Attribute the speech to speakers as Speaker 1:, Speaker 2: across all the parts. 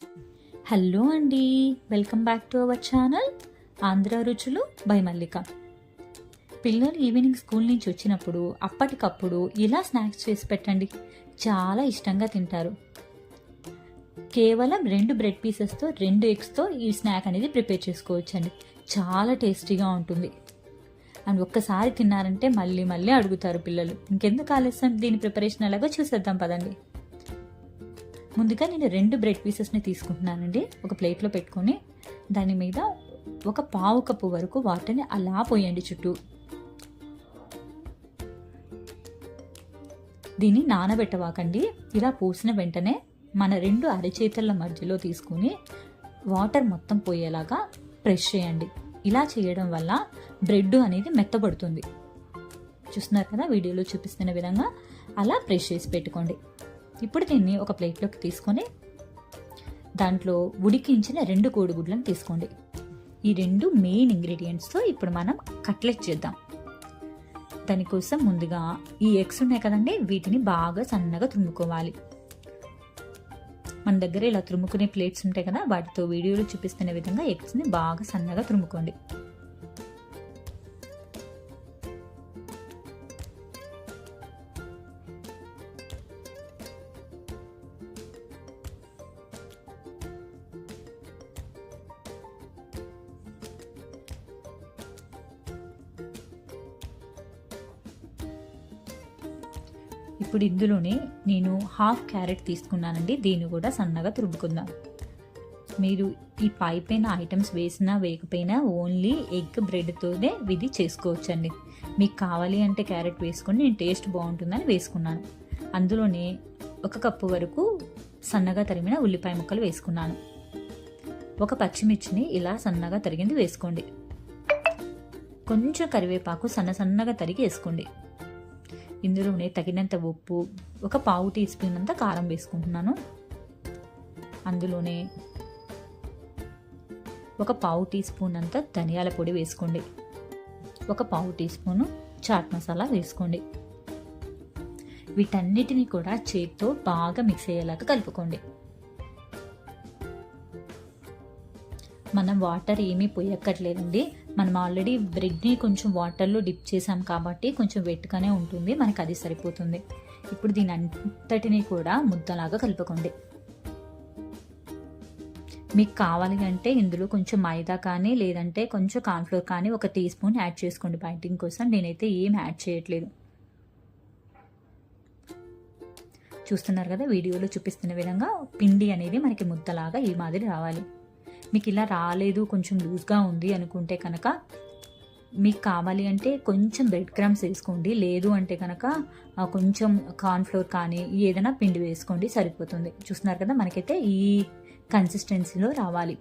Speaker 1: Hello అండి, welcome back to our channel Andhra రుచులు by మల్లిక. పిల్లలు ఈవినింగ్ స్కూల్ నుంచి వచ్చినప్పుడు అప్పటికప్పుడు ఇలా స్నాక్స్ చేసి పెట్టండి, చాలా ఇష్టంగా తింటారు. కేవలం 2 బ్రెడ్ పీసెస్తో 2 ఎగ్స్తో ఈ స్నాక్ అనేది ప్రిపేర్ చేసుకోవచ్చండి. చాలా టేస్టీగా ఉంటుంది అండ్ ఒక్కసారి తిన్నారంటే మళ్ళీ మళ్ళీ అడుగుతారు పిల్లలు. ఇంకెందుకు ఆలస్యం, దీని ప్రిపరేషన్ ఎలాగో చూసేద్దాం పదండి. ముందుగా నేను 2 బ్రెడ్ పీసెస్ని తీసుకుంటున్నానండి. ఒక ప్లేట్లో పెట్టుకొని దాని మీద ఒక పావు కప్పు వరకు వాటర్ని అలా పోయండి చుట్టూ. దీన్ని నానబెట్టవాకండి. ఇలా పోసిన వెంటనే మన 2 అరచేతుల మధ్యలో తీసుకుని వాటర్ మొత్తం పోయేలాగా ప్రెస్ చేయండి. ఇలా చేయడం వల్ల బ్రెడ్ అనేది మెత్తబడుతుంది. చూస్తున్నారు కదా, వీడియోలో చూపిస్తున్న విధంగా అలా ప్రెస్ చేసి పెట్టుకోండి. ఇప్పుడు దీన్ని ఒక ప్లేట్లోకి తీసుకొని దాంట్లో ఉడికించిన 2 కోడిగుడ్లను తీసుకోండి. ఈ 2 మెయిన్ ఇంగ్రీడియంట్స్తో ఇప్పుడు మనం కట్లెట్ చేద్దాం. దానికోసం ముందుగా ఈ ఎగ్స్ ఉన్నాయి కదండి, వీటిని బాగా సన్నగా తురుముకోవాలి. మన దగ్గర ఇలా తురుముకునే ప్లేట్స్ ఉంటాయి కదా, వాటితో వీడియోలో చూపిస్తున్న విధంగా ఎగ్స్ని బాగా సన్నగా తురుముకోండి. ఇప్పుడు ఇందులోనే నేను హాఫ్ క్యారెట్ తీసుకున్నానండి. దీన్ని కూడా సన్నగా తురుముకుందాం. మీరు ఈ పైన ఐటమ్స్ వేసినా వేయకపోయినా ఓన్లీ ఎగ్ బ్రెడ్తోనే ఇది చేసుకోవచ్చండి. మీకు కావాలి అంటే క్యారెట్ వేసుకొని, నేను టేస్ట్ బాగుంటుందని వేసుకున్నాను. అందులోనే 1 కప్పు వరకు సన్నగా తరిగిన ఉల్లిపాయ ముక్కలు వేసుకున్నాను. 1 పచ్చిమిర్చిని ఇలా సన్నగా తరిగింది వేసుకోండి. కొంచెం కరివేపాకు సన్నగా తరిగి వేసుకోండి. ఇందులోనే తగినంత ఉప్పు, 1 పావు టీ స్పూన్ అంత కారం వేసుకుంటున్నాను. అందులోనే 1 పావు టీ స్పూన్ అంత ధనియాల పొడి వేసుకోండి. 1 పావు టీ స్పూను చాట్ మసాలా వేసుకోండి. వీటన్నిటిని కూడా చేతితో బాగా మిక్స్ అయ్యేలాగా కలుపుకోండి. మనం వాటర్ ఏమీ పోయక్కర్లేదండి. మనం ఆల్రెడీ బ్రెడ్ని కొంచెం వాటర్లో డిప్ చేసాం కాబట్టి కొంచెం వెట్గానే ఉంటుంది, మనకు అది సరిపోతుంది. ఇప్పుడు దీని అంతటినీ కూడా ముద్దలాగా కలుపుకోండి. మీకు కావాలి అంటే ఇందులో కొంచెం మైదా కానీ లేదంటే కొంచెం కార్న్ఫ్లోర్ కానీ 1 టీ స్పూన్ యాడ్ చేసుకోండి బైండింగ్ కోసం. నేనైతే ఏం యాడ్ చేయట్లేదు. చూస్తున్నారు కదా, వీడియోలో చూపిస్తున్న విధంగా పిండి అనేది మనకి ముద్దలాగా ఈ మాదిరి రావాలి. మీకు ఇలా రాలేదు, కొంచెం లూజ్గా ఉంది అనుకుంటే కనుక మీకు కావాలి అంటే కొంచెం బ్రెడ్ క్రమ్స్ వేసుకోండి. లేదు అంటే కనుక కొంచెం కార్న్ఫ్లోర్ కానీ ఏదైనా పిండి వేసుకోండి, సరిపోతుంది. చూస్తున్నారు కదా, మనకైతే ఈ కన్సిస్టెన్సీలో రావాలి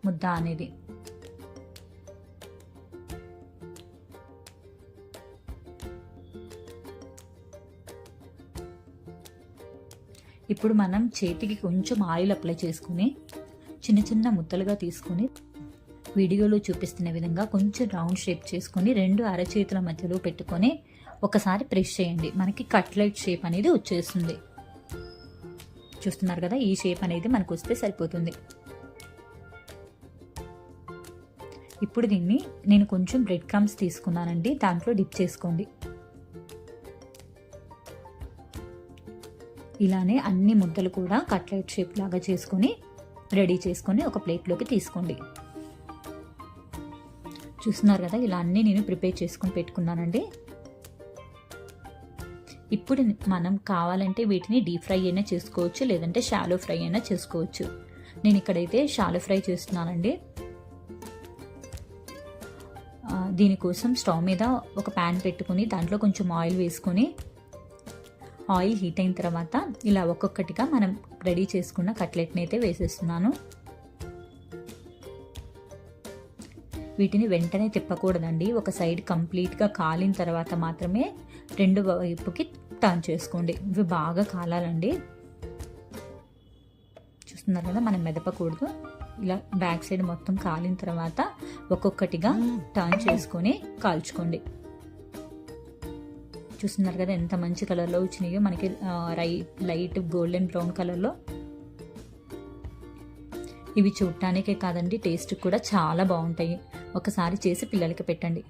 Speaker 1: ముద్ద అనేది. ఇప్పుడు మనం చేతికి కొంచెం ఆయిల్ అప్లై చేసుకుని చిన్న చిన్న ముద్దలుగా తీసుకొని వీడియోలో చూపిస్తున్న విధంగా కొంచెం రౌండ్ షేప్ చేసుకొని 2 అరచేతుల మధ్యలో పెట్టుకొని ఒకసారి ప్రెస్ చేయండి. మనకి కట్లెట్ షేప్ అనేది వచ్చేస్తుంది. చూస్తున్నారు కదా, ఈ షేప్ అనేది మనకు వస్తే సరిపోతుంది. ఇప్పుడు దీన్ని నేను కొంచెం బ్రెడ్ క్రమ్స్ తీసుకున్నానండి, దాంట్లో డిప్ చేసుకోండి. ఇలానే అన్ని ముద్దలు కూడా కట్లెట్ షేప్ లాగా చేసుకొని రెడీ చేసుకొని ఒక ప్లేట్లోకి తీసుకోండి. చూస్తున్నారు కదా, ఇలా అన్నీ నేను ప్రిపేర్ చేసుకొని పెట్టుకున్నానండి. ఇప్పుడు మనం కావాలంటే వీటిని డీప్ ఫ్రై అయినా చేసుకోవచ్చు, లేదంటే షాలో ఫ్రై అయినా చేసుకోవచ్చు. నేను ఇక్కడైతే షాలో ఫ్రై చేస్తున్నానండి. దీనికోసం స్టవ్ మీద ఒక ప్యాన్ పెట్టుకుని దాంట్లో కొంచెం ఆయిల్ వేసుకొని, ఆయిల్ హీట్ అయిన తర్వాత ఇలా ఒక్కొక్కటిగా మనం రెడీ చేసుకున్న కట్లెట్ని అయితే వేసేస్తున్నాను. వీటిని వెంటనే తిప్పకూడదండి. ఒక సైడ్ కంప్లీట్గా కాలిన తర్వాత మాత్రమే 2 వైపుకి టర్న్ చేసుకోండి. ఇవి బాగా కాలాలండి. చూస్తున్నారు కదా, మనం మెదపకూడదు. ఇలా బ్యాక్ సైడ్ మొత్తం కాలిన తర్వాత ఒక్కొక్కటిగా టర్న్ చేసుకొని కాల్చుకోండి. చూస్తున్నారు కదా, ఎంత మంచి కలర్లో వచ్చినాయో మనకి, లైట్ గోల్డెన్ బ్రౌన్ కలర్లో. ఇవి చూడటానికే కాదండి, టేస్ట్ కూడా చాలా బాగుంటాయి. ఒకసారి చేసి పిల్లలకి పెట్టండి.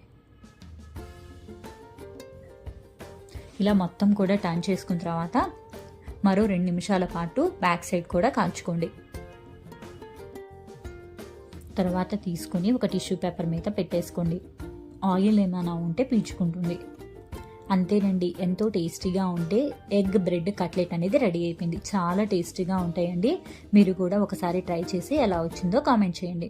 Speaker 1: ఇలా మొత్తం కూడా టర్న్ చేసుకున్న తర్వాత మరో 2 నిమిషాల పాటు బ్యాక్ సైడ్ కూడా కాల్చుకోండి. తర్వాత తీసుకుని ఒక టిష్యూ పేపర్ మీద పెట్టేసుకోండి. ఆయిల్ ఏమైనా ఉంటే పీల్చుకుంటుంది. అంతేనండి, ఎంతో టేస్టీగా ఉంటే ఎగ్ బ్రెడ్ కట్లెట్ అనేది రెడీ అయిపోయింది. చాలా టేస్టీగా ఉంటాయండి. మీరు కూడా ఒకసారి ట్రై చేసి ఎలా వచ్చిందో కామెంట్ చేయండి.